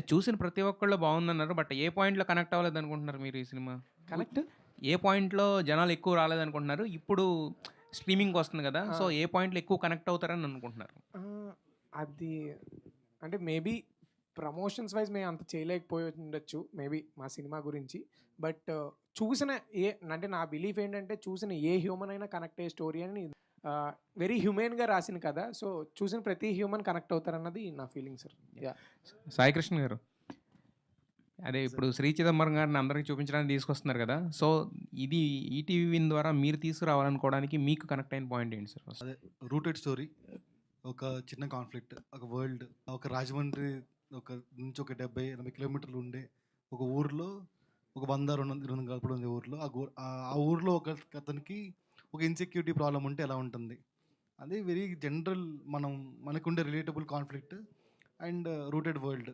చూసిన ప్రతి ఒక్కళ్ళు బావుందన్నారు. బట్ ఏ పాయింట్‌లో కనెక్ట్ అవ్వలేదనుకుంటున్నారు మీరు ఈ సినిమా? కనెక్ట్ ఏ పాయింట్‌లో జనాలు ఎక్కువ రాలేదనుకుంటున్నారు? ఇప్పుడు స్ట్రీమింగ్‌కొస్తుంది గదా! సో, ఏ పాయింట్‌లో ఎక్కువ కనెక్ట్ అవుతారని అనుకుంటున్నారు? అది అంటే మేబీ ప్రమోషన్స్ వైజ్ మేము అంత చేయలేకపోయి ఉండొచ్చు మేబీ మా సినిమా గురించి. బట్ చూసిన ఏ అంటే నా బిలీఫ్ ఏంటంటే చూసిన ఏ హ్యూమన్ అయినా కనెక్ట్ అయ్యే స్టోరీ అని వెరీ హ్యూమెన్‌గా రాసిన కథ. సో, చూసిన ప్రతి హ్యూమన్ కనెక్ట్ అవుతారన్నది నా feeling sir. Yeah! Sai Krishna గారు. అదే ఇప్పుడు 'శ్రీ చిదంబరం' గారిని అందరికి చూపించడానికి తీసుకొస్తున్నారు గదా! సో, ఇది ఈటీవీ విన్ ద్వారా మీరు తీసుకురావాలనుకోవడానికి మీకు కనెక్ట్ అయిన పాయింట్ ఏంటి సార్ ఫస్ట్? అదే రూటెడ్ స్టోరీ. ఒక చిన్న కాన్ఫ్లిక్ట్, ఒక వరల్డ్, ఒక రాజమండ్రి ఒక నుంచి ఒక 70, 80 కిలోమీటర్లు ఉండే ఒక ఊర్లో ఒక 100, 200, 200 గడపలు ఉండే ఊర్లో ఆ ఊర్లో అతనికి ఒక ఇన్సెక్యూరిటీ ప్రాబ్లం ఉంటే ఎలా ఉంటుంది. అది వెరీ జనరల్ మనకుండే relatable conflict and rooted world.